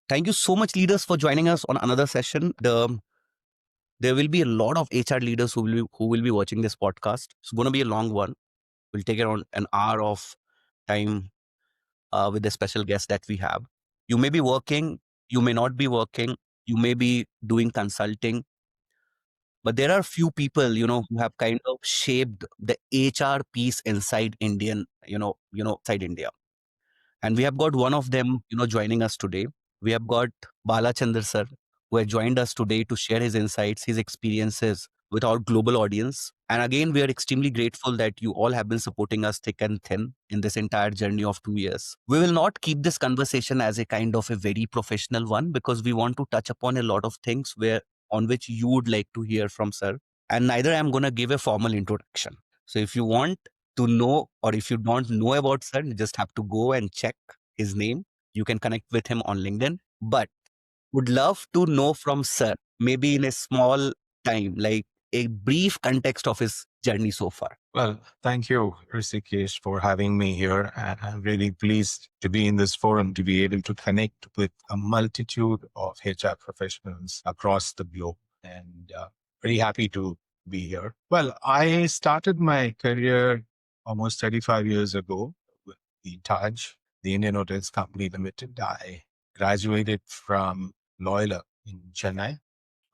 Thank you so much, leaders, for joining us on another session. There will be a lot of HR leaders who will be watching this podcast. It's going to be a long one. We'll take around an hour of time with the special guest that we have. You may be working, you may not be working, you may be doing consulting, but there are few people, who have kind of shaped the HR piece inside inside India. And we have got one of them, joining us today. We have got Balachander sir, who has joined us today to share his insights, his experiences with our global audience. And again, we are extremely grateful that you all have been supporting us thick and thin in this entire journey of 2 years. We will not keep this conversation as a kind of a very professional one because we want to touch upon a lot of things on which you would like to hear from sir. And neither I'm going to give a formal introduction. So if you want to know, or if you don't know about sir, you just have to go and check his name. You can connect with him on LinkedIn. But would love to know from sir, maybe in a small time, like a brief context of his journey so far. Well, thank you, Rishikesh, for having me here. And I'm really pleased to be in this forum to be able to connect with a multitude of HR professionals across the globe. And very happy to be here. Well, I started my career almost 35 years ago with the Taj, the Indian Hotels Company Limited. I graduated from Loyola in Chennai.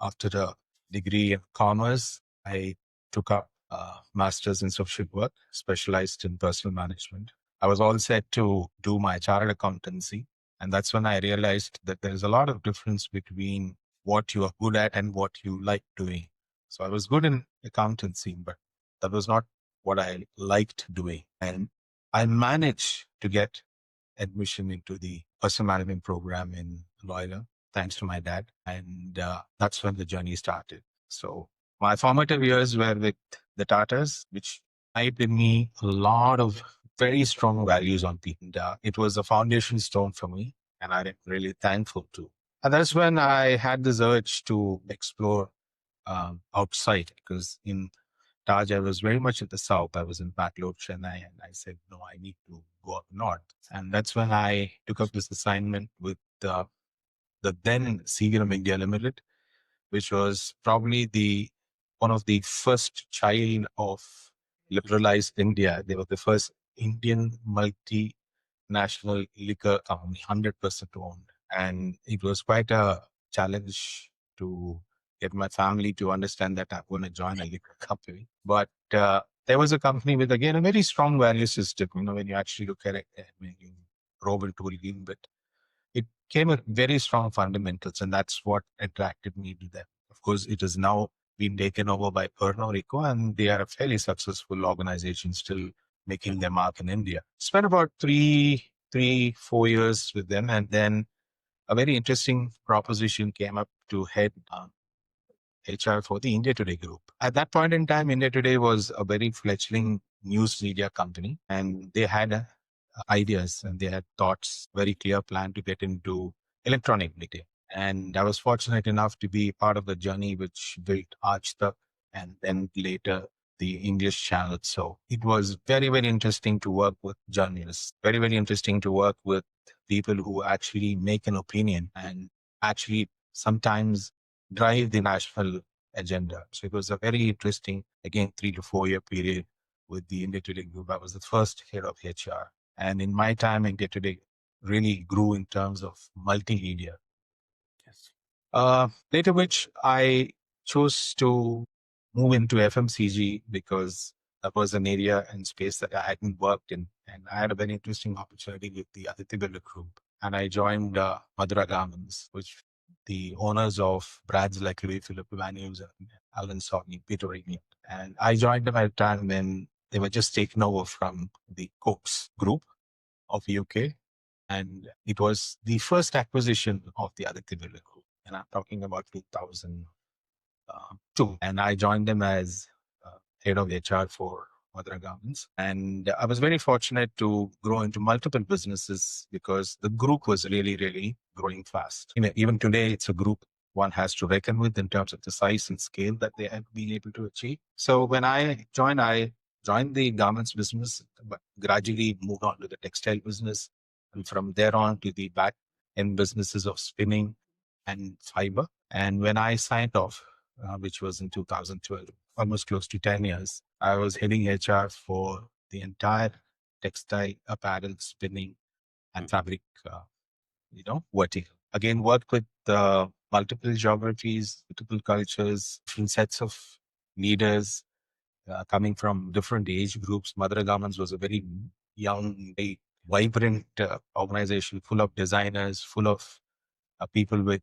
After a degree in commerce, I took up a master's in social work, specialized in personal management. I was all set to do my chartered accountancy. And that's when I realized that there's a lot of difference between what you are good at and what you like doing. So I was good in accountancy, but that was not what I liked doing. And I managed to get admission into the personal management program in Loyola, thanks to my dad. And that's when the journey started. So my formative years were with the Tatas, which typed in me a lot of very strong values on people. And it was a foundation stone for me, and I'm really thankful to. And that's when I had this urge to explore outside, because in Taj, I was very much at the south. I was in Bangalore, Chennai, and I said, no, I need to go up north. And that's when I took up this assignment with the then Seagram India Limited, which was probably the one of the first child of liberalized India. They were the first Indian multinational liquor company, 100% owned. And it was quite a challenge to get my family to understand that I'm going to join a liquor company. But there was a company with, again, a very strong value system. When you actually look at it, when you probe into it a little bit, it came with very strong fundamentals, and that's what attracted me to them. Of course, it has now been taken over by Pernod Ricard, and they are a fairly successful organization, still making their mark in India. Spent about 4 years with them, and then a very interesting proposition came up to head HR for the India Today group. At that point in time, India Today was a very fledgling news media company, and they had ideas and they had thoughts, very clear plan to get into electronic media. And I was fortunate enough to be part of the journey which built Archtak and then later the English channel. So it was very, very interesting to work with journalists, very, very interesting to work with people who actually make an opinion and actually sometimes drive the national agenda. So it was a very interesting, again, 3 to 4 year period with the India Today Group. I was the first head of HR. And in my time, India Today really grew in terms of multimedia. Yes. Later, which I chose to move into FMCG because that was an area and space that I hadn't worked in. And I had a very interesting opportunity with the Aditya Birla Group. And I joined Madura Garments, which the owners of brands like Louis Philippe, Vanues, and Alan Sogny, Peter England. And I joined them at a time when they were just taken over from the Coke's group of UK. And it was the first acquisition of the Aditya Birla Group. And I'm talking about 2002. And I joined them as head of HR for Madura Garments. And I was very fortunate to grow into multiple businesses because the group was really, really growing fast. Even today, it's a group one has to reckon with in terms of the size and scale that they have been able to achieve. So when I joined the garments business, but gradually moved on to the textile business. And from there on to the in businesses of spinning and fiber. And when I signed off, which was in 2012, almost close to 10 years, I was heading HR for the entire textile, apparel, spinning, and fabric, vertical. Again, worked with multiple geographies, multiple cultures, different sets of leaders coming from different age groups. Madura Garments was a very young, very vibrant organization full of designers, full of people with,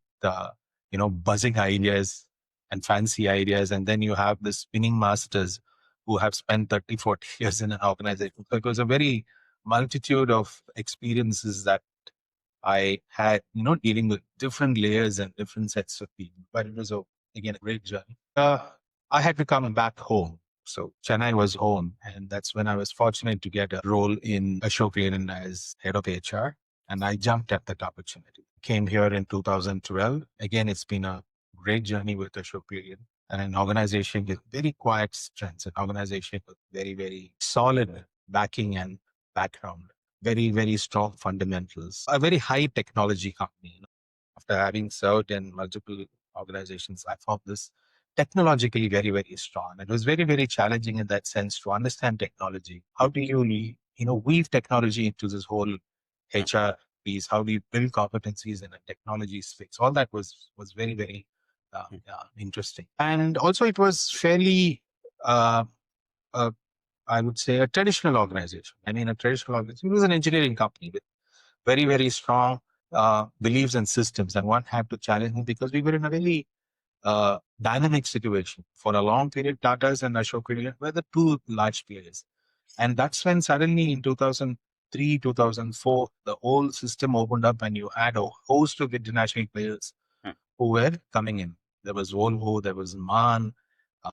buzzing ideas and fancy ideas. And then you have the spinning masters who have spent 30, 40 years in an organization. So it was a very multitude of experiences that I had, dealing with different layers and different sets of people. But it was, again, a great journey. I had to come back home. So Chennai was home. And that's when I was fortunate to get a role in Ashok Leyland as head of HR. And I jumped at that opportunity. Came here in 2012. Again, it's been a great journey with Ashok Leyland and an organization with very quiet strengths, an organization with very, very solid backing and background, very, very strong fundamentals, a very high technology company. After having served in multiple organizations, I found this technologically very, very strong. It was very, very challenging in that sense to understand technology. How do you, weave technology into this whole HR piece? How do you build competencies in a technology space? All that was very, very interesting. And also, it was fairly, uh, uh, I would say, a traditional organization. I mean, a traditional organization. It was an engineering company with very, very strong beliefs and systems. And one had to challenge me because we were in a very dynamic situation. For a long period, Tata's and Ashok Leyland were the two large players. And that's when suddenly in 2003, 2004, the whole system opened up and you had a host of international players who were coming in. There was Volvo, there was MAN,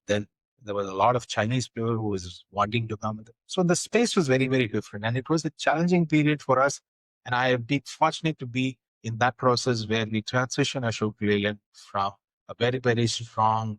then there was a lot of Chinese people who was wanting to come. So the space was very, very different. And it was a challenging period for us. And I have been fortunate to be in that process where we transition Ashok Leyland from a very, very strong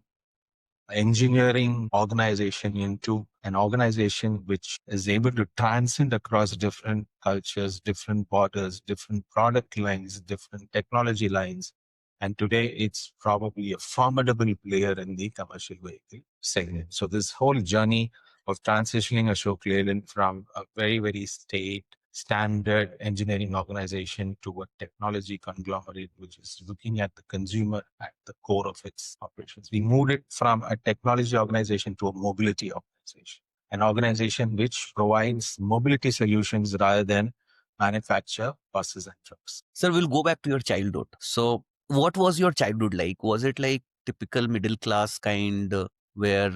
engineering organization into an organization which is able to transcend across different cultures, different borders, different product lines, different technology lines. And today it's probably a formidable player in the commercial vehicle segment. So this whole journey of transitioning Ashok Leyland from a very, very state standard engineering organization to a technology conglomerate, which is looking at the consumer at the core of its operations. We moved it from a technology organization to a mobility organization, an organization which provides mobility solutions rather than manufacture buses and trucks. Sir, we'll go back to your childhood. So, what was your childhood like? Was it like typical middle class kind where,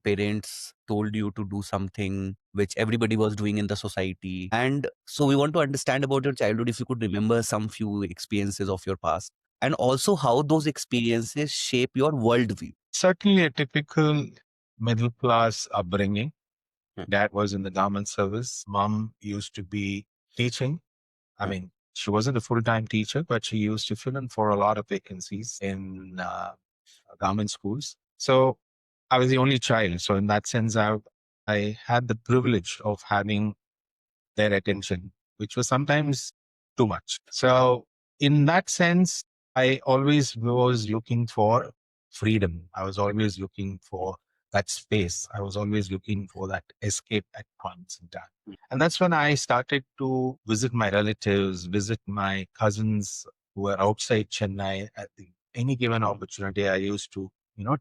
parents told you to do something which everybody was doing in the society? And so, we want to understand about your childhood if you could remember some few experiences of your past and also how those experiences shape your worldview. Certainly a typical middle class upbringing. Dad was in the government service. Mom used to be teaching. I mean, she wasn't a full-time teacher, but she used to fill in for a lot of vacancies in government schools. So I was the only child. So in that sense, I had the privilege of having their attention, which was sometimes too much. So in that sense, I always was looking for freedom. I was always looking for that space. I was always looking for that escape at points in time. And that's when I started to visit my relatives, visit my cousins who were outside Chennai at any given opportunity. I used to,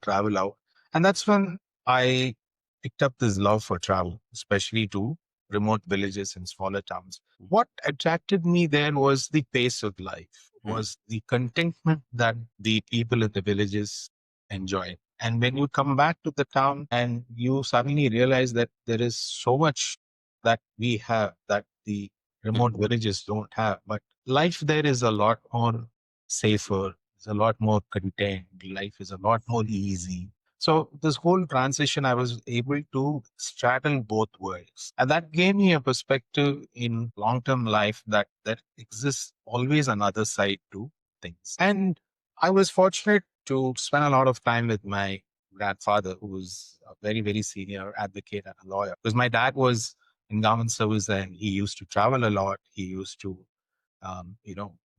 travel out. And that's when I picked up this love for travel, especially to remote villages and smaller towns. What attracted me there was the pace of life, was the contentment that the people in the villages enjoy. And when you come back to the town and you suddenly realize that there is so much that we have that the remote villages don't have, but life there is a lot more safer, it's a lot more content, life is a lot more easy. So this whole transition, I was able to straddle both worlds. And that gave me a perspective in long-term life that there exists always another side to things. And I was fortunate to spend a lot of time with my grandfather, who was a very, very senior advocate and a lawyer. Because my dad was in government service and he used to travel a lot. He used to,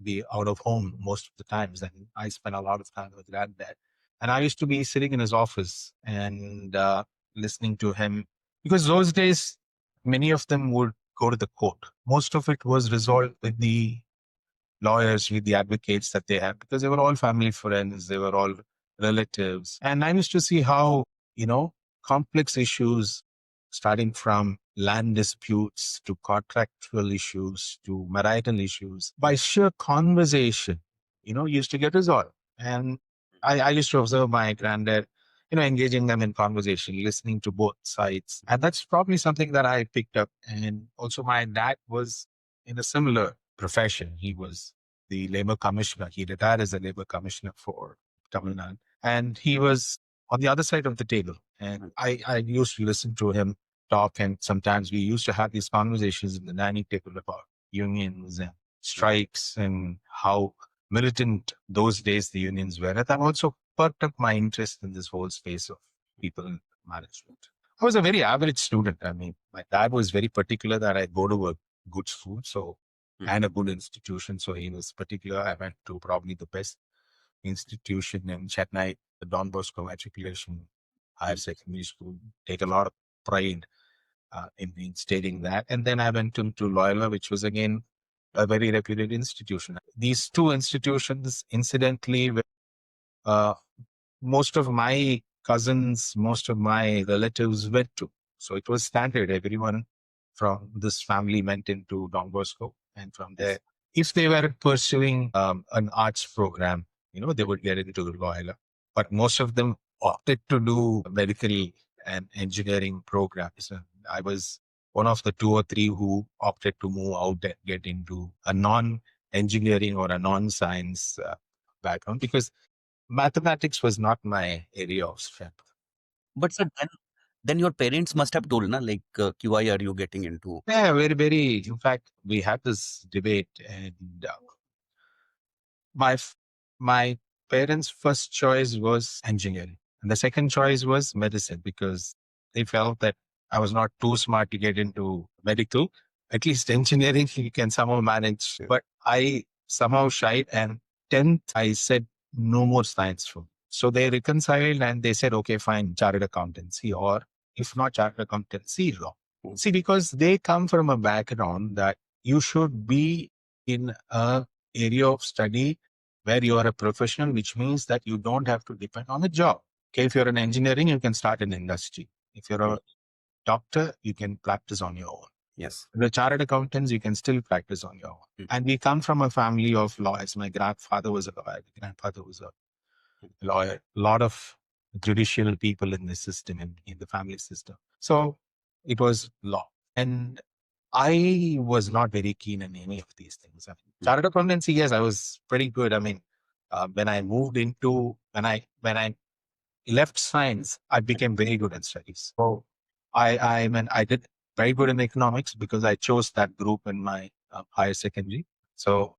be out of home most of the times. And I spent a lot of time with granddad. And I used to be sitting in his office and listening to him because those days, many of them would go to the court. Most of it was resolved with the lawyers, with the advocates that they had, because they were all family friends, they were all relatives. And I used to see how, complex issues, starting from land disputes to contractual issues to marital issues, by sheer conversation, used to get resolved. And I used to observe my granddad, engaging them in conversation, listening to both sides. And that's probably something that I picked up. And also, my dad was in a similar profession. He was the labor commissioner. He retired as a labor commissioner for Tamil Nadu. And he was on the other side of the table. And I used to listen to him talk. And sometimes we used to have these conversations in the dining table about unions and strikes and how militant those days the unions were. And that also perked up my interest in this whole space of people management. I was a very average student. I mean, my dad was very particular that I go to a good school. So and a good institution. So he was particular. I went to probably the best institution in Chennai, the Don Bosco Matriculation Higher Secondary School. Take a lot of pride in stating that. And then I went to Loyola, which was again a very reputed institution. These two institutions, incidentally, were, uh, most of my cousins, most of my relatives went to. So it was standard. Everyone from this family went into Don Bosco. And from there, if they were pursuing an arts program, they would get into Loyola. But most of them opted to do medical and engineering programs. And I was one of the two or three who opted to move out and get into a non-engineering or a non-science background, because mathematics was not my area of strength. But sir, then your parents must have told, na, like, why are you getting into? Yeah, very, very. In fact, we had this debate, and my my parents' first choice was engineering, and the second choice was medicine, because they felt that I was not too smart to get into medical. At least engineering you can somehow manage. But I somehow shied, and 10th I said no more science for me. So they reconciled and they said, okay, fine, chartered accountancy, or if not chartered accountancy, law. See, because they come from a background that you should be in a area of study where you are a professional, which means that you don't have to depend on a job. Okay, if you're in engineering, you can start an industry. If you're a doctor, you can practice on your own. Yes. The chartered accountants, you can still practice on your own. And we come from a family of lawyers. My grandfather was a lawyer. My grandfather was a lawyer. A lot of judicial people in the system, in the family system. So it was law. And I was not very keen in any of these things. I mean, chartered accountancy, yes, I was pretty good. I mean, when I moved into, when I left science, I became very good in studies. So I did very good in economics because I chose that group in my higher secondary. So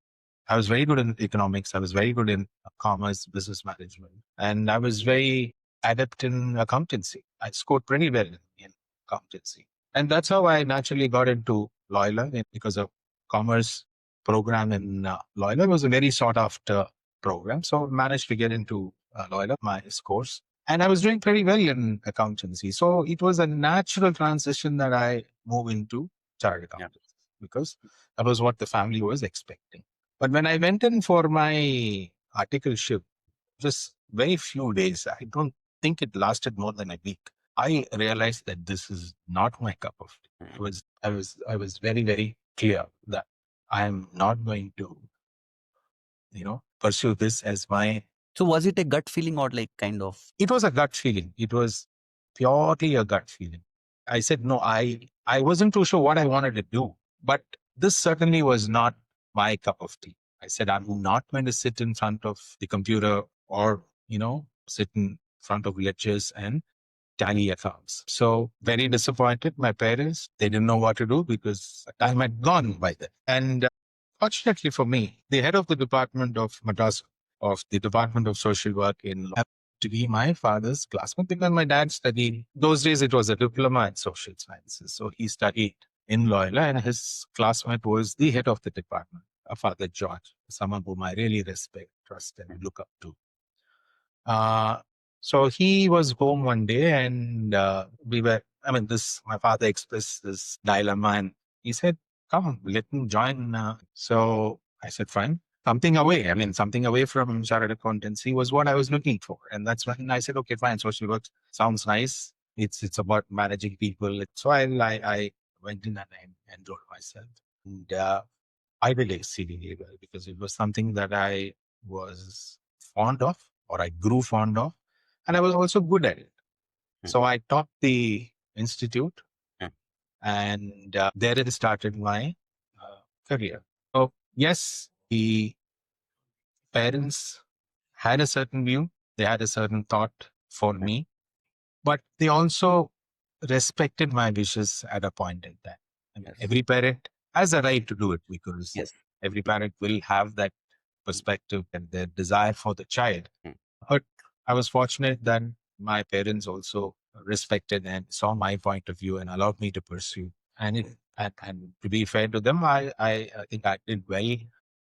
I was very good in economics. I was very good in commerce, business management, and I was very adept in accountancy. I scored pretty well in accountancy. And that's how I naturally got into Loyola, because of commerce program in Loyola. It was a very sought after program. So I managed to get into Loyola, my course. And I was doing pretty well in accountancy. So it was a natural transition that I move into chartered accountancy, because that was what the family was expecting. But when I went in for my articleship, just very few days, I don't think it lasted more than a week, I realized that this is not my cup of tea. I was very, very clear that I am not going to, pursue this as my. So was it a gut feeling or like kind of? It was a gut feeling. It was purely a gut feeling. I said, no, I wasn't too sure what I wanted to do, but this certainly was not my cup of tea. I said, I'm not going to sit in front of the computer or, sit in front of lectures and tally accounts. So very disappointed. My parents, they didn't know what to do because time had gone by then. And fortunately for me, the head of the department of Madras, of the Department of Social Work in law, to be my father's classmate, because my dad studied, those days it was a diploma in social sciences. So he studied in Loyola and his classmate was the head of the department. Father George, someone whom I really respect, trust, and look up to. Uh, so he was home one day and my father expressed this dilemma and he said, come, let me join. So I said, fine. Something away from chartered accountancy was what I was looking for. And that's when I said, okay, fine. Social work sounds nice. It's about managing people. So I went in and I enrolled myself. And I did exceedingly well because it was something that I was fond of or I grew fond of. And I was also good at it. So I taught the institute and there it started my career. So, yes, the parents had a certain view, they had a certain thought for me, but they also respected my wishes at a point in time. Every parent has a right to do it because every parent will have that perspective and their desire for the child. But I was fortunate that my parents also respected and saw my point of view and allowed me to pursue. And to be fair to them, I think I did well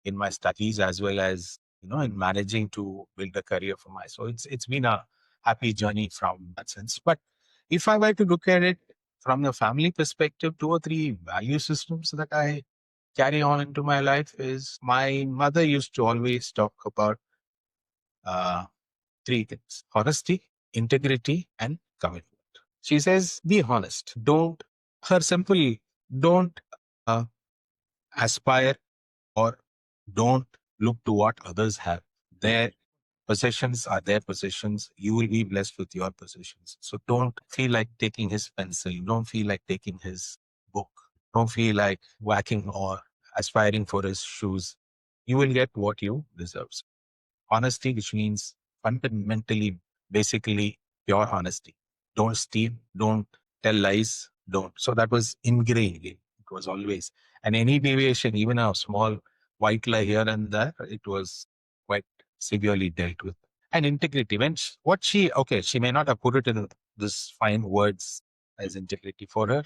in my studies as well as in managing to build a career for myself. So it's been a happy journey from that sense. But if I were to look at it from the family perspective, two or three value systems that I carry on into my life is my mother used to always talk about uh, three things: honesty, integrity, and commitment. She says, be honest. Her simple, don't uh, aspire or don't look to what others have. Their possessions are their possessions. You will be blessed with your possessions. So don't feel like taking his pencil. Don't feel like taking his book. Don't feel like whacking or aspiring for his shoes. You will get what you deserve. Honesty, which means fundamentally, basically pure honesty. Don't steal, don't tell lies, don't. So that was ingrained. It was always. And any deviation, even a small white lie here and there, it was quite severely dealt with. And integrity, she may not have put it in this fine words as integrity for her.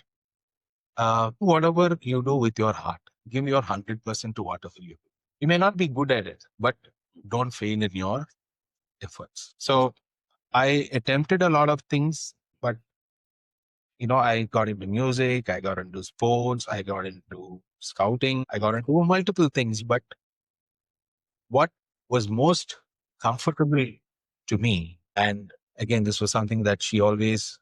Whatever you do with your heart, give your 100% to whatever you do. You may not be good at it, but don't fail in your efforts. So I attempted a lot of things, but I got into music, I got into sports, I got into scouting, I got into multiple things. But what was most comfortable to me, and again, this was something that she always,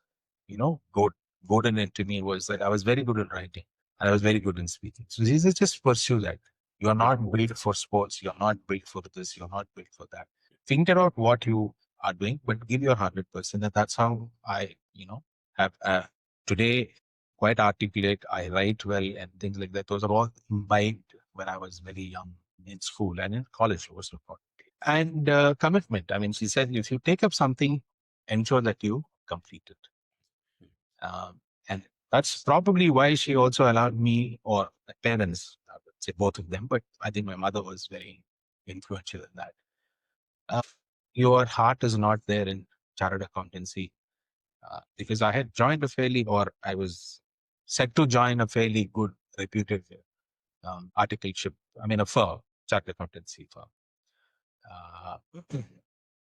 goaded into me, was that I was very good at writing and I was very good in speaking. So she said, just pursue that. You are not built for sports. You're not built for this. You're not built for that. Figure out what you are doing, but give your 100%. And that's how I, have today quite articulate. I write well and things like that. Those are all imbibed when I was very young in school and in college also. And commitment. I mean, she said, if you take up something, ensure that you complete it. And that's probably why she also allowed me, or my parents, I would say both of them, but I think my mother was very influential in that. Your heart is not there in chartered accountancy because I had joined I was set to join a fairly good, reputed articleship, a firm, chartered accountancy firm. Uh,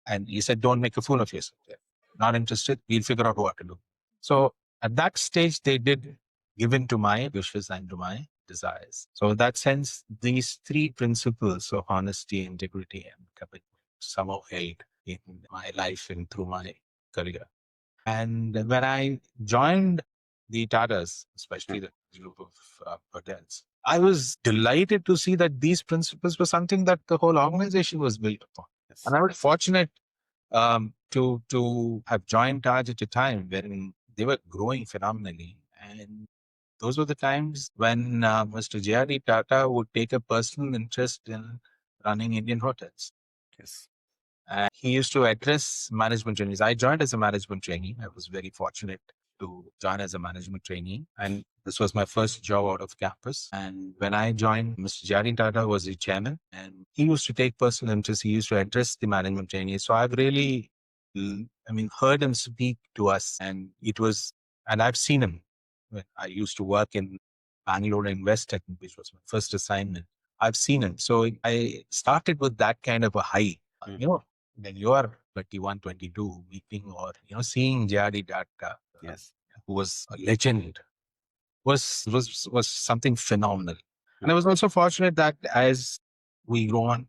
and he said, don't make a fool of yourself there. Not interested, we'll figure out what to do. So at that stage, they did give in to my wishes and to my desires. So in that sense, these three principles of honesty, integrity, and commitment somehow held in my life and through my career. And when I joined the Tatas, especially the group of hotels, I was delighted to see that these principles were something that the whole organization was built upon. And I was fortunate to have joined Taj at a time when they were growing phenomenally. And those were the times when Mr. J.R.D. Tata would take a personal interest in running Indian hotels. Yes. And he used to address management trainees. I joined as a management trainee. I was very fortunate to join as a management trainee. And this was my first job out of campus. And when I joined, Mr. Jari Tata was the chairman and he used to take personal interest. He used to address the management trainees. So I've really, heard him speak to us and I've seen him when I used to work in Bangalore and West Tech, which was my first assignment. I've seen it. So I started with that kind of a high. Mm. You know, when you are 21, 22, meeting or, seeing JRD Data, Yes. who was a legend, was something phenomenal. Mm. And I was also fortunate that as we go on,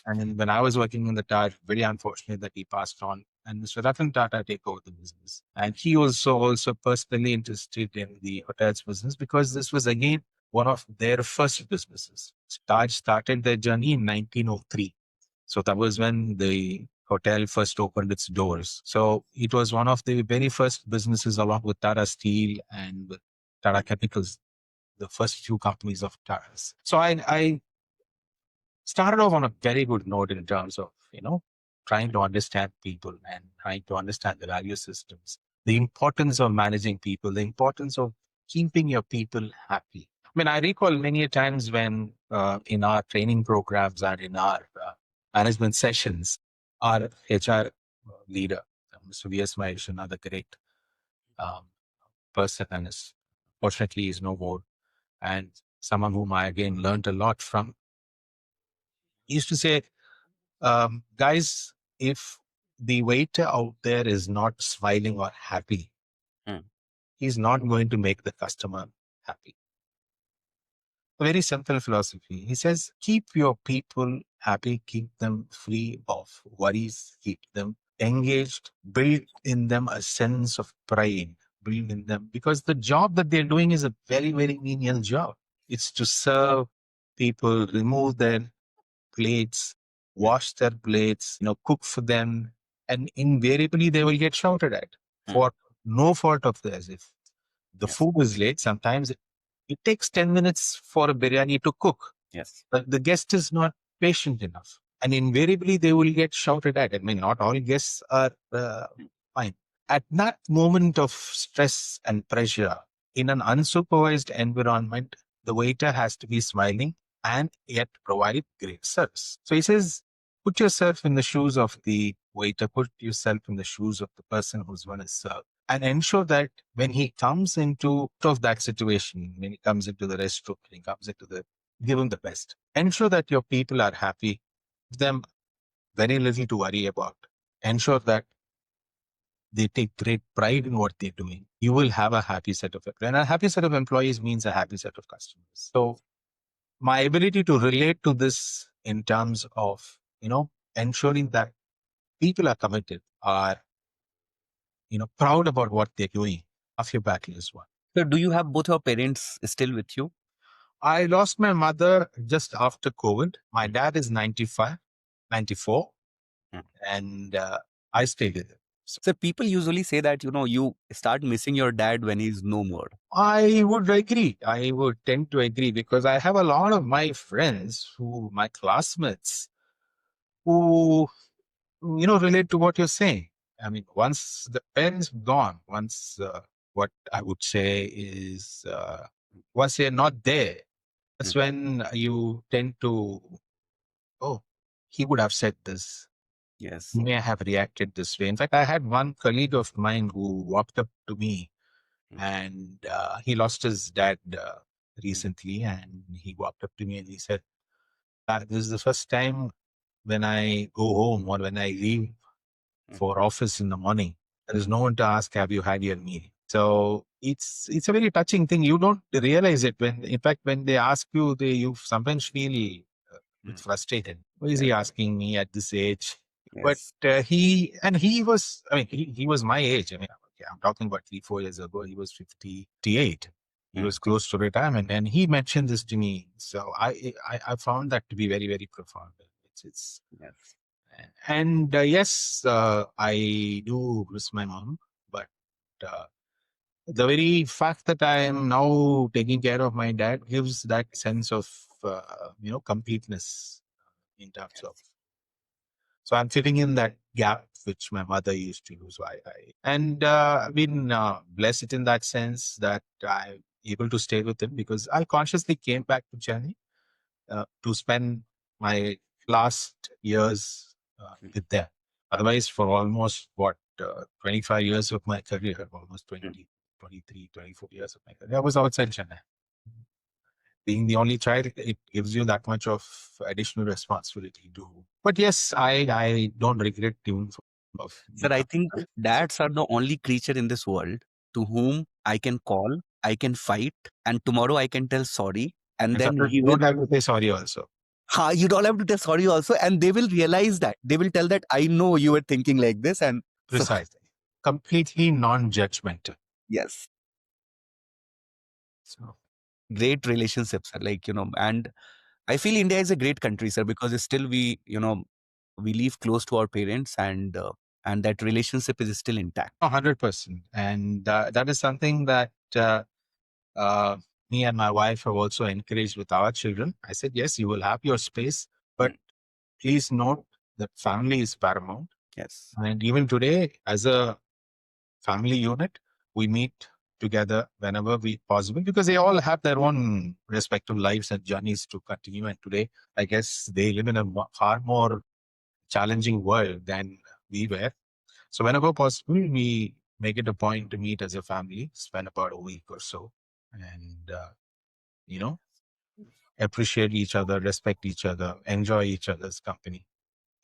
and then when I was working in the Taj, very unfortunate that he passed on, and Mr. Ratan Tata take over the business. And he also personally interested in the hotels business because this was again one of their first businesses. Taj started their journey in 1903. So that was when the hotel first opened its doors. So it was one of the very first businesses along with Tata Steel and with Tata Chemicals, the first few companies of Tata's. So I started off on a very good note in terms of, trying to understand people and trying to understand the value systems, the importance of managing people, the importance of keeping your people happy. I mean, I recall many a times when in our training programs and in our management sessions, our HR leader, Mr. V.S. Mahesh, another great um, person, and is fortunately is no more, and someone whom I again learned a lot from, he used to say, guys, if the waiter out there is not smiling or happy, Mm. he's not going to make the customer happy. A very simple philosophy. He says, keep your people happy, keep them free of worries, keep them engaged, build in them a sense of pride, build in them, because the job that they're doing is a very, very menial job. It's to serve people, remove their plates, Mm. wash their plates, cook for them. And invariably they will get shouted at Mm. for no fault of theirs. If the Yes. food is late, sometimes it takes 10 minutes for a biryani to cook. Yes. But the guest is not patient enough. And invariably they will get shouted at. I mean, not all guests are Mm. fine. At that moment of stress and pressure, in an unsupervised environment, the waiter has to be smiling and yet provide great service. So he says, put yourself in the shoes of the waiter, put yourself in the shoes of the person who's going to serve, and ensure that when he comes into of that situation, when he comes into the restroom, when he comes into the, give him the best. Ensure that your people are happy, give them very little to worry about. Ensure that they take great pride in what they're doing. You will have a happy set of, and a happy set of employees means a happy set of customers. So my ability to relate to this in terms of, ensuring that people are committed, are, proud about what they're doing, of your battle is one. So, do you have both your parents still with you? I lost my mother just after COVID. My Mm. dad is 95, 94, Mm. and I stayed with him. So, people usually say that you start missing your dad when he's no more. I would agree. I would tend to agree because I have a lot of my friends my classmates who, relate to what you're saying. I mean, once the pen's gone, once what I would say is, once they're not there, that's Mm. when you tend to, oh, he would have said this. Yes. He may have reacted this way. In fact, I had one colleague of mine who walked up to me Mm. and he lost his dad Mm. recently, and he walked up to me and he said, This is the first time when I go home or when I leave Mm. for office in the morning, there is no one to ask, have you had your meal? So it's a very touching thing. You don't realize it when, in fact, when they ask you, you sometimes feel a bit Mm. frustrated. Why is Yes. he asking me at this age? But Yes. he was, I mean, he was my age. I mean, okay, I'm talking about 3, 4 years ago. He was 58. He Mm. was close to retirement, and he mentioned this to me. So I found that to be very, very profound. It's Yes. and yes, I do miss my mom, but uh, the very fact that I am now taking care of my dad gives that sense of completeness in terms of. So I'm filling in that gap which my mother used to lose. And I've been blessed in that sense that I'm able to stay with him because I consciously came back to Chennai to spend my last years Mm. with them. Otherwise, for almost 25 years of my career, almost Mm. 20, 23, 24 years of my career, I was outside Chennai. being the only child, it gives you that much of additional responsibility to. But yes, I don't regret even of Sir, I think dads are the only creature in this world to whom I can call, I can fight, and tomorrow I can tell sorry, and and then sometimes he you will. don't have to say sorry also. Ha, you don't have to tell sorry also, and they will realize that. They will tell that I know you were thinking like this, and so Precisely. Completely non-judgmental. yes, So great relationships, sir. Like and I feel India is a great country, sir, because still we we live close to our parents, and that relationship is still intact. 100%. And that is something that uh, me and my wife have also encouraged with our children. I said, yes, you will have your space, but Mm. please note that family is paramount. Yes. And even today, as a family unit, we meet together whenever we possible because they all have their own respective lives and journeys to continue. And today, I guess they live in a far more challenging world than we were. So whenever possible, we make it a point to meet as a family, spend about a week or so, and you know, appreciate each other, respect each other, enjoy each other's company.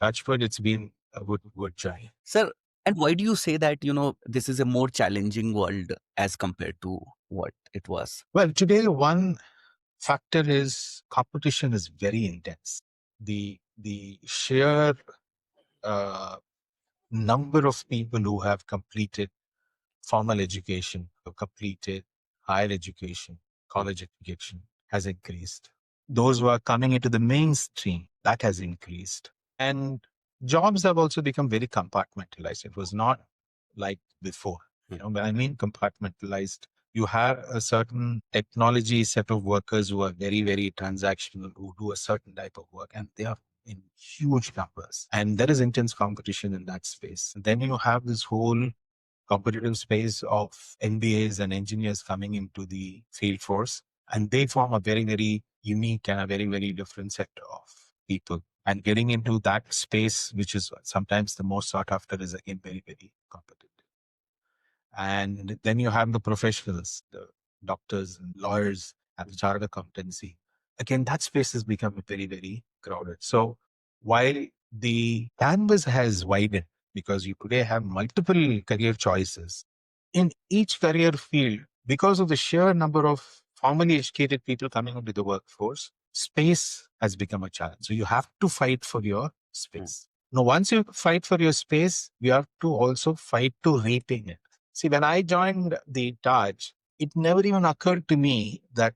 Touch wood, it's been a good journey. Sir, and why do you say that, this is a more challenging world as compared to what it was? Well, today one factor is competition is very intense. The sheer uh, number of people who have completed formal education, who completed higher education, college education has increased. Those who are coming into the mainstream, that has increased. And jobs have also become very compartmentalized. It was not like before. When I mean compartmentalized, you have a certain technology set of workers who are very, very transactional, who do a certain type of work, and they are in huge numbers. And there is intense competition in that space. Then you have this whole competitive space of MBAs and engineers coming into the field force, and they form a very, very unique and a very, very different set of people. And getting into that space, which is sometimes the most sought after, is again very, very competitive. And then you have the professionals, the doctors and lawyers and the chartered accountancy. Again, that space has become very, very crowded. So while the canvas has widened because you today have multiple career choices in each career field, because of the sheer number of formally educated people coming into the workforce, space has become a challenge. So you have to fight for your Mm. space. Now, once you fight for your space, you have to also fight to retain it. See, when I joined the Taj, it never even occurred to me that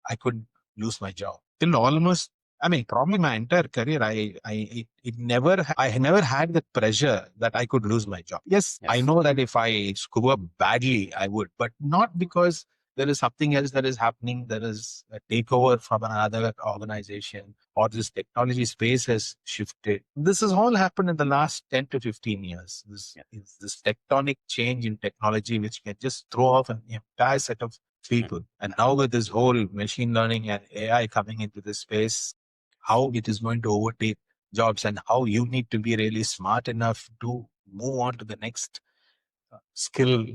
I could lose my job. Till almost, I mean, probably my entire career, I never had the pressure that I could lose my job. Yes, I Yes. know that if I screw up badly, I would, but not because there is something else that is happening. There is a takeover from another organization or this technology space has shifted. This has all happened in the last 10 to 15 years. This Yeah. is this tectonic change in technology, which can just throw off an entire set of people. And now with this whole machine learning and AI coming into this space, how it is going to overtake jobs and how you need to be really smart enough to move on to the next skill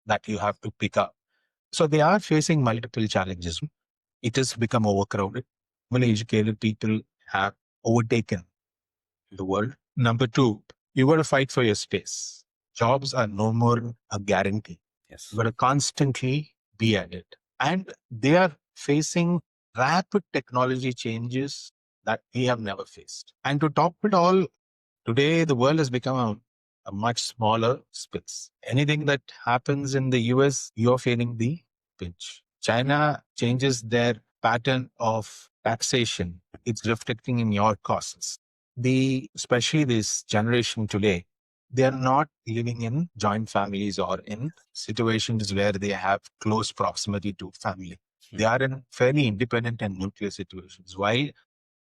that you have to pick up. So they are facing multiple challenges. It has become overcrowded. Well educated people have overtaken the world. Number two, you got to fight for your space. Jobs are no more a guarantee. Yes. You got to constantly be at it. And they are facing rapid technology changes that we have never faced. And to top it all, today the world has become a much smaller space. Anything that happens in the US, you're feeling the pinch. China changes their pattern of taxation. It's reflecting in your costs. Especially this generation today, they are not living in joint families or in situations where they have close proximity to family. Hmm. They are in fairly independent and nuclear situations. While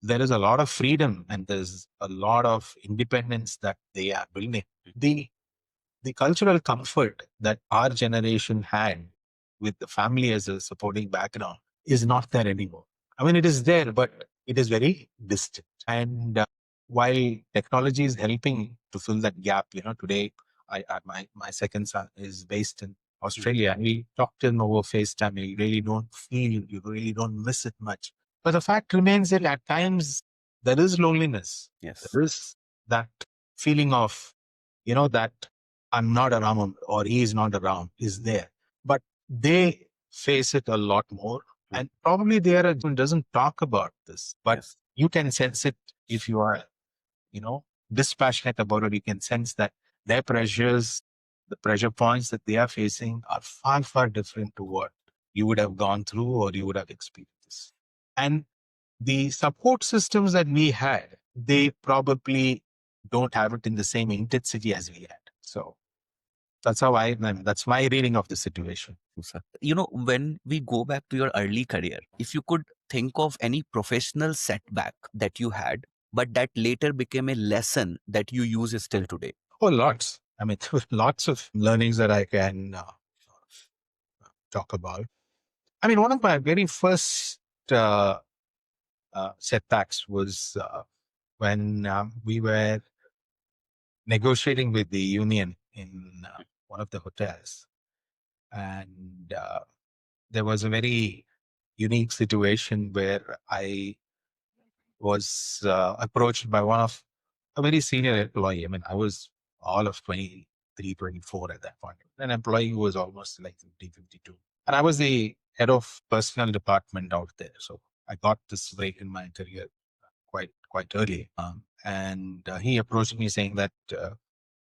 there is a lot of freedom and there's a lot of independence that they are building, the the cultural comfort that our generation had with the family as a supporting background is not there anymore. I mean, it is there, but it is very distant. And while technology is helping to fill that gap, today my second son is based in Australia, and we talked to him over FaceTime. You really don't feel, you really don't miss it much. But the fact remains that at times there is loneliness. Yes. There is that feeling of, that I'm not around or he is not around is there. But they face it a lot more. And probably they are doesn't talk about this, but Yes. you can sense it if you are, dispassionate about it. You can sense that their pressures, the pressure points that they are facing are far, far different to what you would have gone through or you would have experienced. And the support systems that we had, they probably don't have it in the same intensity as we had. So that's how that's my reading of the situation. When we go back to your early career, if you could think of any professional setback that you had, but that later became a lesson that you use still today. Oh, lots. I mean, lots of learnings that I can talk about. I mean, one of my very first setbacks was when we were negotiating with the union in one of the hotels. And there was a very unique situation where I was approached by one of a very senior employee. I mean, I was all of 23, 24 at that point. An employee who was almost like 50, 52. And I was the head of personnel department out there. So I got this break in my career quite early. And he approached me saying that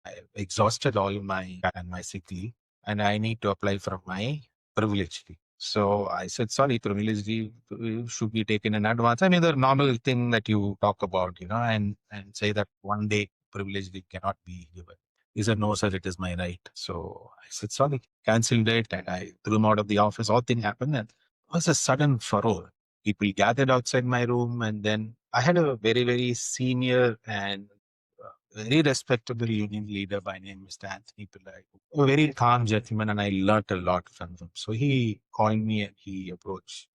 I exhausted all my sick leave and I need to apply for my privilege leave. So I said, sorry, privilege leave should be taken in advance. I mean, the normal thing that you talk about, and say that one day privilege leave cannot be given. He said, no, sir, it is my right. So I said, sorry, cancelled it. And I threw him out of the office. All thing happened. And it was a sudden furrow. People gathered outside my room. And then I had a very, very senior and very respectable union leader by name Mr. Anthony Pillai, a very calm gentleman, and I learnt a lot from him. So he called me and he approached,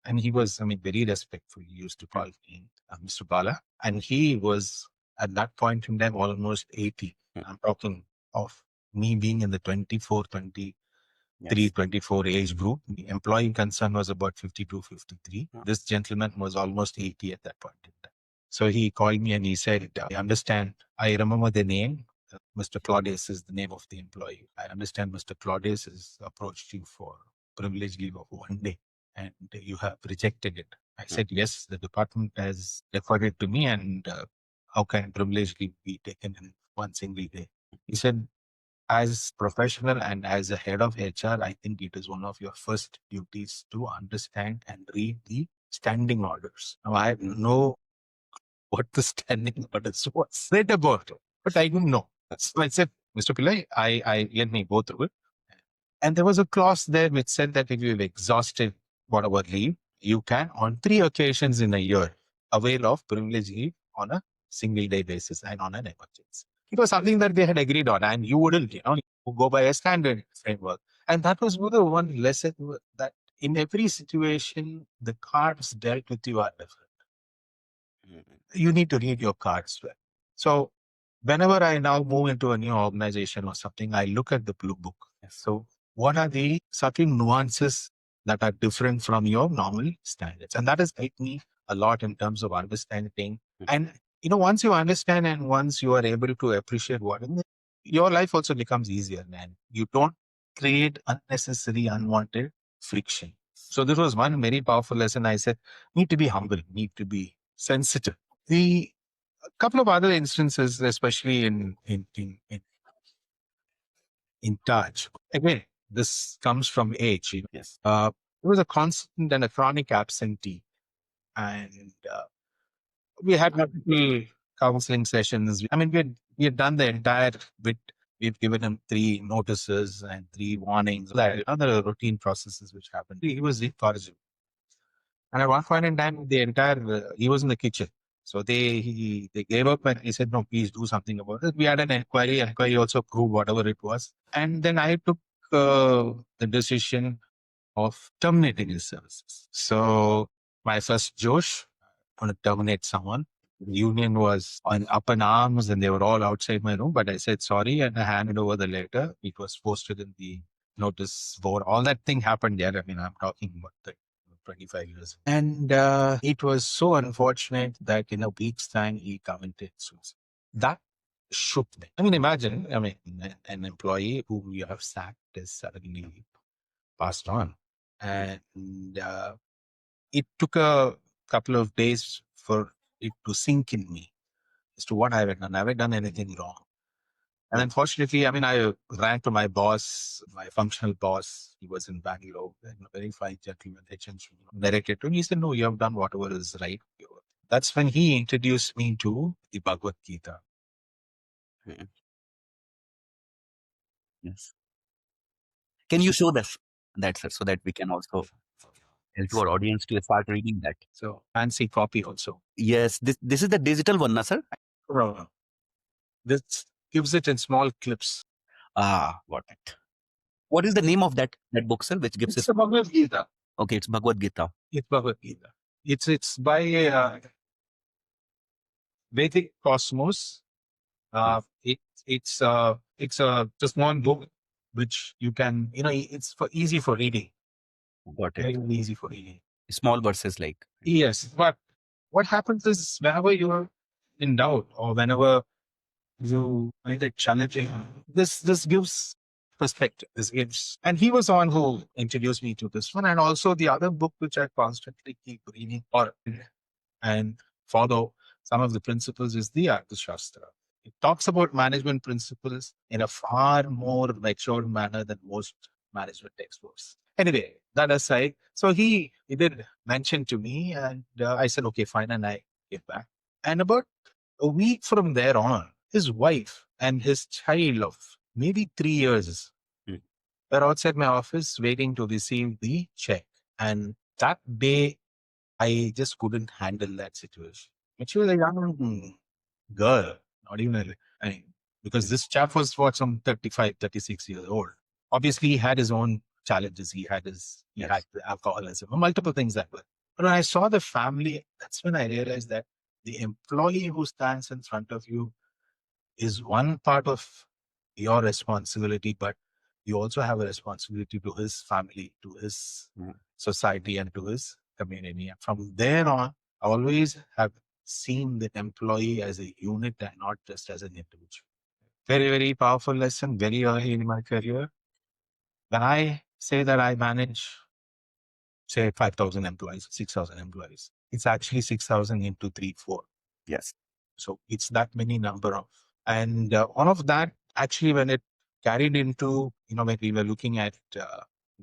and he was, I mean, very respectful. He used to call me Mr. Bala, and he was at that point in time almost 80. I'm talking of me being in the 24, 23, 24 age group. The employee concern was about 52, 53. This gentleman was almost 80 at that point in time. So he called me and he said, I understand. I remember the name. Mr. Claudius is the name of the employee. I understand Mr. Claudius has approached you for privilege leave of one day and you have rejected it. I said, yes, the department has referred it to me and how can privilege leave be taken in one single day? He said, as professional and as a head of HR, I think it is one of your first duties to understand and read the standing orders. Now, I know what the standing orders was said about it, but I didn't know. So I said, Mr. Pillai, I let me go through it. And there was a clause there which said that if you've exhausted whatever leave, you can, on 3 occasions in a year, avail of privilege leave on a single day basis and on an emergency. It was something that they had agreed on, and you wouldn't, you go by a standard framework. And that was the one lesson that in every situation, the cards dealt with you are different. You need to read your cards well. So whenever I now move into a new organization or something, I look at the blue book. So what are the subtle nuances that are different from your normal standards? And that has helped me a lot in terms of understanding. And, once you understand and once you are able to appreciate your life also becomes easier, and you don't create unnecessary, unwanted friction. So this was one very powerful lesson. I said, need to be humble, need to be sensitive. The couple of other instances, especially in Taj. Again, this comes from age. Yes. It was a constant and a chronic absentee, and we had multiple counseling sessions. I mean, we had done the entire bit. We've given him 3 notices and 3 warnings. That other routine processes which happened. He was incorrigible. And at one point in time, the entire he was in the kitchen. So they gave up and he said, no, please do something about it. We had an inquiry. Inquiry also proved whatever it was. And then I took the decision of terminating his services. So my first Josh, want to terminate someone. The union was up in arms and they were all outside my room. But I said sorry and I handed over the letter. It was posted in the notice board. All that thing happened there. I mean, I'm talking about 25 years. And it was so unfortunate that in a week's time, he committed suicide. That shook me. I mean, imagine, I mean, an employee whom you have sacked is suddenly passed on. And it took a couple of days for it to sink in me as to what I have done. Have I done anything wrong? And unfortunately, I mean, I ran to my boss, my functional boss. He was in Bangalore, a very fine gentleman, HM directed to him. He said, "No, you have done whatever is right." That's when he introduced me to the Bhagavad Gita. Mm. Yes. Can you show this that, sir, so that we can also help our audience to start reading that? So fancy copy also. Yes, this is the digital one, na, sir? No, this gives it in small clips. Ah, got it. What is the name of that book, sir, which gives It's us? the Bhagavad Gita. Okay, it's Bhagavad Gita. It's Bhagavad Gita. It's by Vedic Cosmos. It's just one book which you can, it's for easy for reading. Got it. Very easy for reading. Small verses like. Yes, but what happens is whenever you're in doubt or whenever you find it challenging, this gives perspective. This gives, and he was the one who introduced me to this one, and also the other book which I constantly keep reading or and follow some of the principles is the Arthashastra. It talks about management principles in a far more mature manner than most management textbooks. Anyway, that aside, so he did mention to me, and I said, okay, fine, and I gave back. And about a week from there on, his wife and his child of maybe 3 years Mm. were outside my office waiting to receive the check. And that day, I just couldn't handle that situation. But she was a young girl, not even I mean, because this chap was what, some 35, 36 years old. Obviously, he had his own challenges. He had Yes. the alcoholism, multiple things that were. But when I saw the family, that's when I realized that the employee who stands in front of you is one part of your responsibility, but you also have a responsibility to his family, to his Mm. society, and to his community. And from there on, I always have seen the employee as a unit and not just as an individual. Very, very powerful lesson, very early in my career. When I say that I manage, say, 5,000 employees, 6,000 employees, it's actually 6,000 into 3, 4. Yes. So it's that many number of, and one of that actually when it carried into, when we were looking at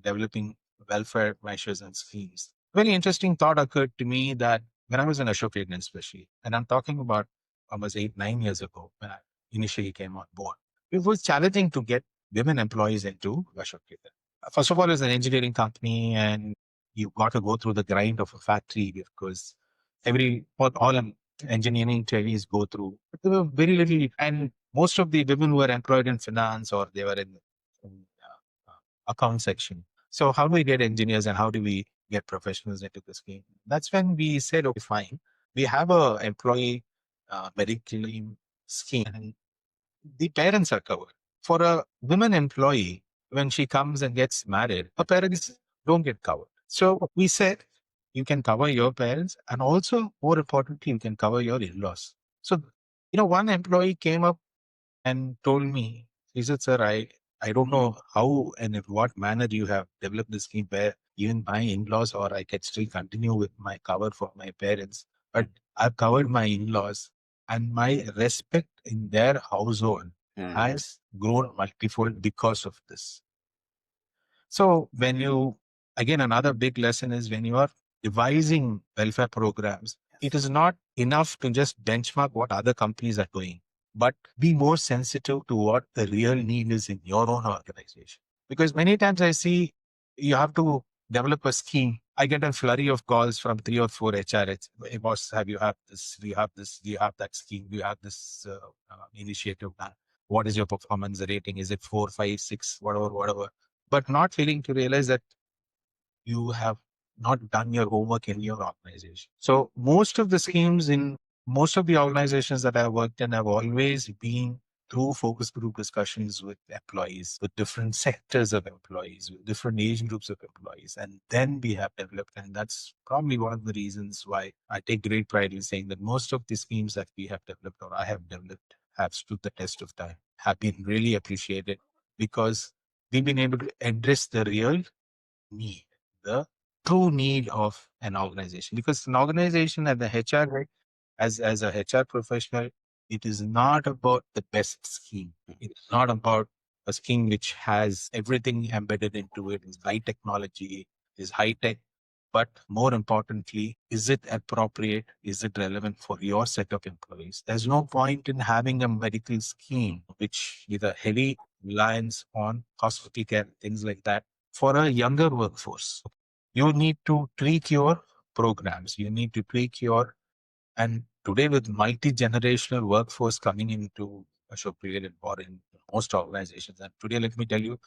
developing welfare measures and schemes, very interesting thought occurred to me that when I was in Ashok Leyland especially, and I'm talking about almost 8, 9 years ago when I initially came on board, it was challenging to get women employees into Ashok Leyland. First of all, it's an engineering company and you've got to go through the grind of a factory because all engineering trainees go through. But there were very little, and most of the women were employed in finance or they were in account section. So how do we get engineers and how do we get professionals into the scheme? That's when we said, okay, fine, we have a employee medical scheme, and the parents are covered. For a women employee, when she comes and gets married, her parents don't get covered. So we said, you can cover your parents, and also more importantly, you can cover your in-laws. So, one employee came up and told me, he said, sir, I don't know how and in what manner you have developed this scheme where even my in-laws or I can still continue with my cover for my parents, but I've covered my in-laws and my respect in their household Mm. has grown multifold because of this. So when you, again, another big lesson is when you are devising welfare programs, it is not enough to just benchmark what other companies are doing, but be more sensitive to what the real need is in your own organization. Because many times I see you have to develop a scheme. I get a flurry of calls from 3 or 4 HRH. Hey, boss, have you have this? Do you have this? Do you have that scheme? Do you have this initiative? What is your performance rating? Is it 4, 5, 6, whatever, whatever? But not failing to realize that you have not done your homework in your organization. So most of the schemes in most of the organizations that I've worked in have always been through focus group discussions with employees, with different sectors of employees, with different age groups of employees. And then we have developed, and that's probably one of the reasons why I take great pride in saying that most of the schemes that we have developed or I have developed have stood the test of time, have been really appreciated because we've been able to address the real need, the true need of an organization. Because an organization at the HR, as a HR professional, it is not about the best scheme. It's not about a scheme which has everything embedded into it, is high technology, is high tech. But more importantly, is it appropriate? Is it relevant for your set of employees? There's no point in having a medical scheme which with a heavy reliance on hospital care, things like that, for a younger workforce. You need to tweak your programs. You need to tweak your and today, with multi-generational workforce coming into Ashok Leyland or in most organizations, and today, let me tell you,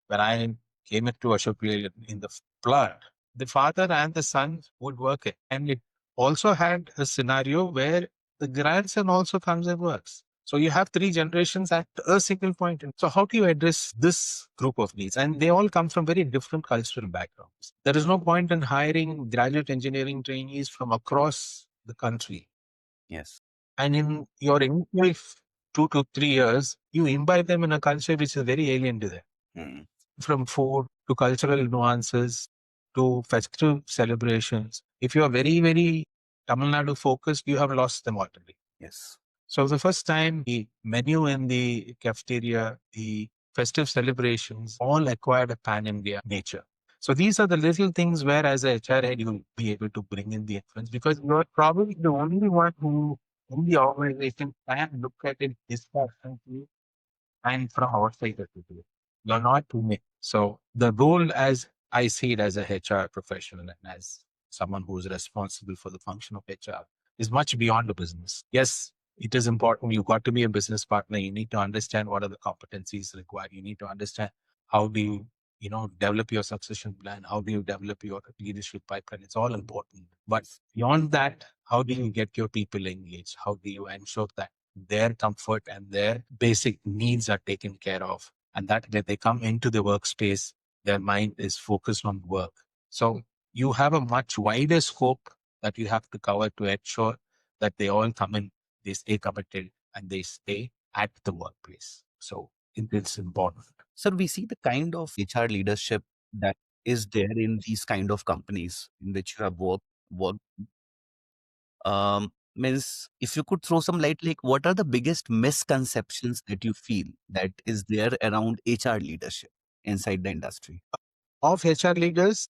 when I came into Ashok Leyland in the plant, the father and the son would work it. And it also had a scenario where the grandson also comes and works. So you have three generations at a single point. So how do you address this group of needs? And they all come from very different cultural backgrounds. There is no point in hiring graduate engineering trainees from across the country. Yes. And in your initial 2 to 3 years, you imbibe them in a culture which is very alien to them. Mm. From food to cultural nuances to festive celebrations. If you are very, very Tamil Nadu focused, you have lost them already. Yes. So the first time the menu in the cafeteria, the festive celebrations all acquired a pan-India nature. So these are the little things where as a HR head, you'll be able to bring in the influence because you're probably the only one who in the organization can look at it dispassionately and from outside the people. You're not too many. So the role as I see it as a HR professional and as someone who is responsible for the function of HR is much beyond the business. Yes, it is important. You've got to be a business partner. You need to understand what are the competencies required. You need to understand how do you, develop your succession plan? How do you develop your leadership pipeline? It's all important. But beyond that, how do you get your people engaged? How do you ensure that their comfort and their basic needs are taken care of? And that when they come into the workspace, their mind is focused on work. So you have a much wider scope that you have to cover to ensure that they all come in, they stay committed, and they stay at the workplace. So it's important. Sir, we see the kind of HR leadership that is there in these kind of companies in which you have worked. Means if you could throw some light, like what are the biggest misconceptions that you feel that is there around HR leadership inside the industry? Of HR leaders,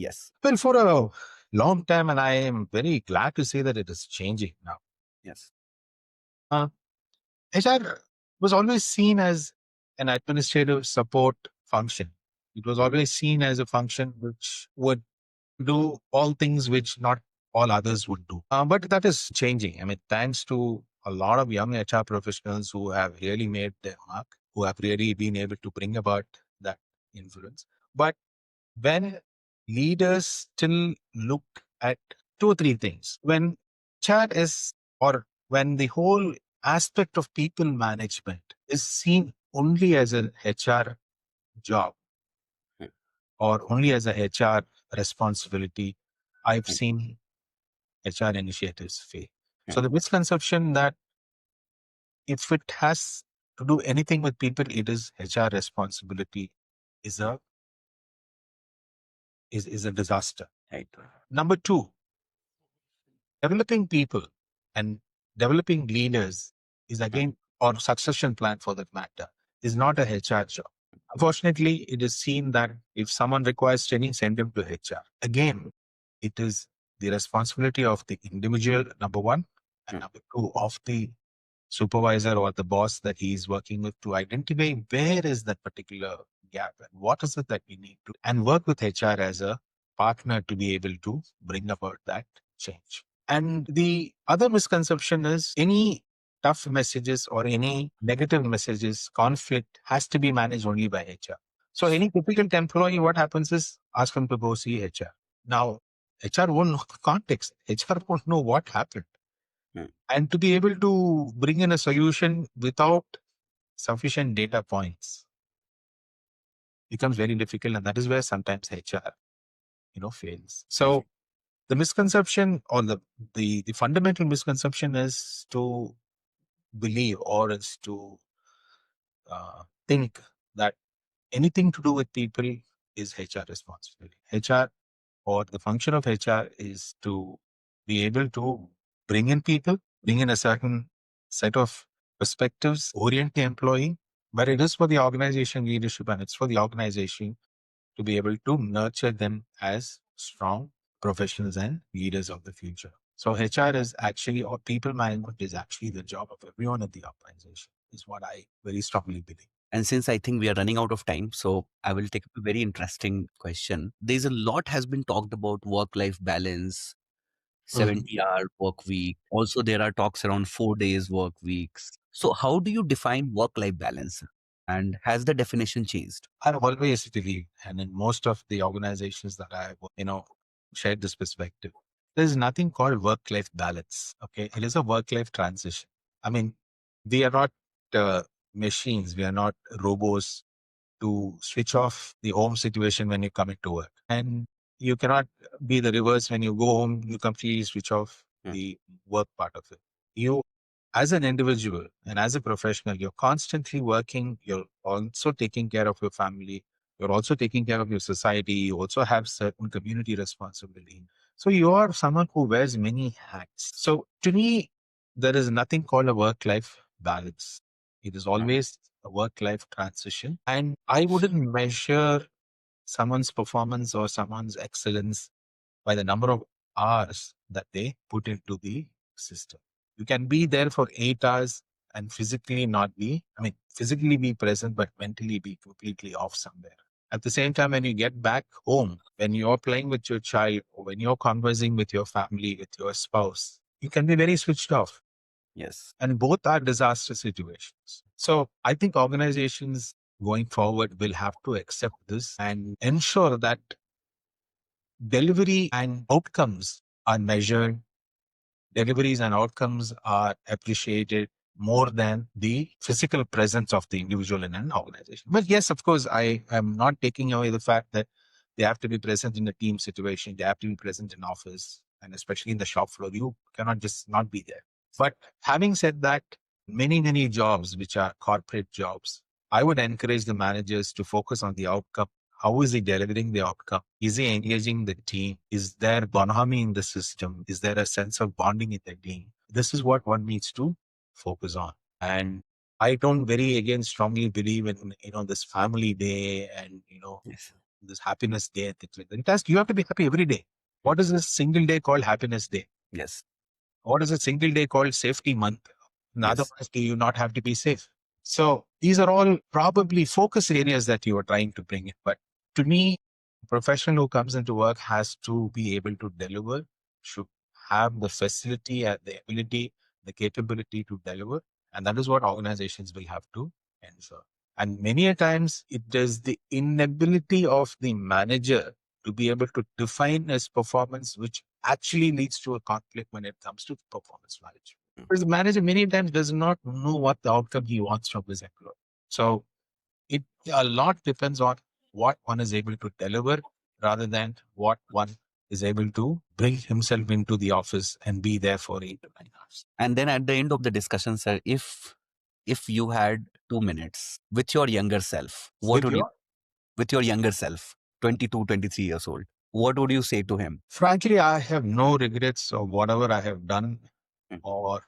Yes. well, for a long time, and I am very glad to say that it is changing now. Yes. HR was always seen as an administrative support function. It was always seen as a function which would do all things which not all others would do. But that is changing. I mean, thanks to a lot of young HR professionals who have really made their mark, who have really been able to bring about that influence. But when leaders still look at two or three things, when HR is, or when the whole aspect of people management is seen only as an HR job or only as a HR responsibility, I've seen HR initiatives fail. So the misconception that if it has to do anything with people, it is HR responsibility is a disaster. Right. Number two, developing people and developing leaders is again, or succession plan for that matter, is not a HR job. Unfortunately, it is seen that if someone requires training, send them to HR. Again, it is the responsibility of the individual, number one, and number two, of the supervisor or the boss that he is working with to identify where is that particular gap and what is it that we need to, and work with HR as a partner to be able to bring about that change. And the other misconception is any tough messages or any negative messages, conflict has to be managed only by HR. So any difficult employee, what happens is ask them to go see HR. Now, HR won't know the context. HR won't know what happened. Mm. And to be able to bring in a solution without sufficient data points becomes very difficult. And that is where sometimes HR, fails. So the misconception or the fundamental misconception is to believe or is to think that anything to do with people is HR responsibility. HR or the function of HR is to be able to bring in people, bring in a certain set of perspectives, orient the employee, but it is for the organization leadership and it's for the organization to be able to nurture them as strong professionals and leaders of the future. So HR is actually, or people management is actually the job of everyone at the organization, is what I very strongly believe. And since I think we are running out of time, so I will take up a very interesting question. There's a lot has been talked about work-life balance, Mhm. 70-hour work week. Also, there are talks around 4 days work weeks. So, how do you define work-life balance? And has the definition changed? I've always believed, and in most of the organizations that I've, shared this perspective, there's nothing called work-life balance. Okay. It is a work-life transition. I mean, we are not uh, machines. We are not robots to switch off the home situation when you come into work. And you cannot be the reverse when you go home, you completely switch off Mm. the work part of it. You, as an individual and as a professional, you're constantly working. You're also taking care of your family. You're also taking care of your society. You also have certain community responsibility. So you are someone who wears many hats. So to me, there is nothing called a work-life balance. It is Mm. always a work-life transition. And I wouldn't measure someone's performance or someone's excellence by the number of hours that they put into the system. You can be there for 8 hours and physically not be, I mean, physically be present, but mentally be completely off somewhere. At the same time, when you get back home, when you're playing with your child, or when you're conversing with your family, with your spouse, you can be very switched off. Yes. And both are disaster situations. So I think organizations going forward will have to accept this and ensure that delivery and outcomes are measured, deliveries and outcomes are appreciated more than the physical presence of the individual in an organization. But yes, of course, I am not taking away the fact that they have to be present in a team situation, they have to be present in office, and especially in the shop floor. You cannot just not be there. But having said that, many jobs which are corporate jobs, I would encourage the managers to focus on the outcome. How is he delivering the outcome? Is he engaging the team? Is there bonhomie in the system? Is there a sense of bonding in the team? This is what one needs to focus on. And I don't very again strongly believe in this family day and Yes. this happiness day and things like that. It has, you have to be happy every day. What is this single day called happiness day? Yes. What is a single day called safety month? And Yes. otherwise, do you not have to be safe? So these are all probably focus areas that you are trying to bring in. But to me, a professional who comes into work has to be able to deliver, should have the facility and the ability, the capability to deliver. And that is what organizations will have to ensure. And many a times it is the inability of the manager to be able to define his performance, which actually leads to a conflict when it comes to performance management. Because the manager many times does not know what the outcome he wants from his employee. So it a lot depends on what one is able to deliver rather than what one is able to bring himself into the office and be there for 8 to 9 hours. And then at the end of the discussion, sir, if you had 2 minutes with your younger self, what With would you your, with your younger self, 22, 23 years old, what would you say to him? frankly, I have no regrets of whatever I have done Mm. or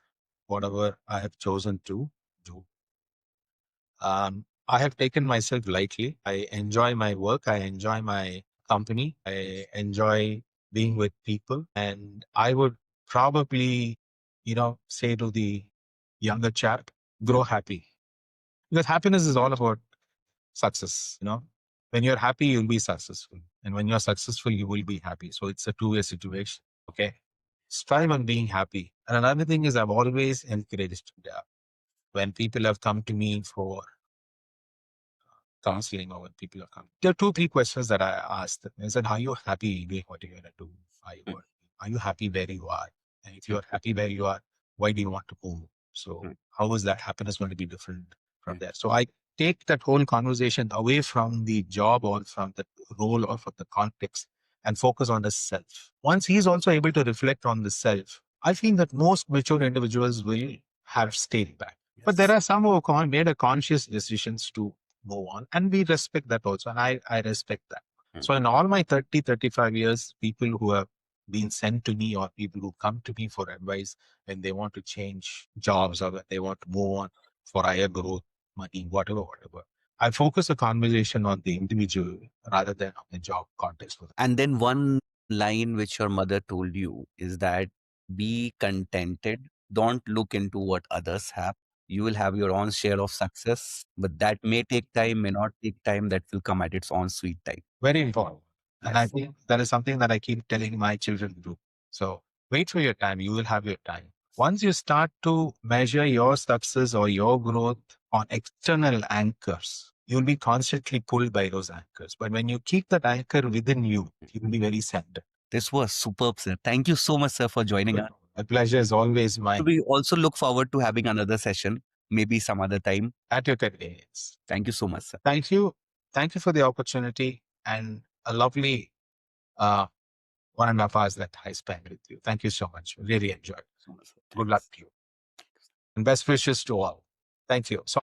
whatever I have chosen to do. I have taken myself lightly. I enjoy my work. I enjoy my company. I enjoy being with people. And I would probably, say to the younger chap, grow happy. Because happiness is all about success. When you're happy, you'll be successful. And when you're successful, you will be happy. So it's a two-way situation. Okay. Strive on being happy. And another thing is I've always encouraged when people have come to me for counseling or when people are coming. There are two, three questions that I asked them. I said, are you happy doing what you're going to do? Are you, Mm. are you happy where you are? And if Mm. you're happy where you are, why do you want to move? So Mm. how is that happiness going to be different from Mm. there? So I take that whole conversation away from the job or from the role or from the context and focus on the self. Once he's also able to reflect on the self, I feel that most mature individuals will have stayed back. But there Yes. are some who made a conscious decisions to move on, and we respect that also. And I respect that. Mm. So in all my 30, 35 years, people who have been sent to me or people who come to me for advice when they want to change jobs or when they want to move on for higher growth, money, whatever. I focus the conversation on the individual rather than on the job context. And then one line which your mother told you is that be contented. Don't look into what others have. You will have your own share of success, but that may take time, may not take time. That will come at its own sweet time. Very important. And I Yes. think that is something that I keep telling my children to do. So wait for your time. You will have your time. Once you start to measure your success or your growth on external anchors, you'll be constantly pulled by those anchors. But when you keep that anchor within you, you'll be very centered. This was superb, sir. Thank you so much, sir, for joining us. A pleasure is always mine. We also look forward to having another session, maybe some other time. At your convenience. Thank you so much, sir. Thank you. Thank you for the opportunity and a lovely 1.5 hours that I spent with you. Thank you so much. Really enjoyed it. So much, sir. Good luck Thanks. to you. And best wishes to all. Thank you. So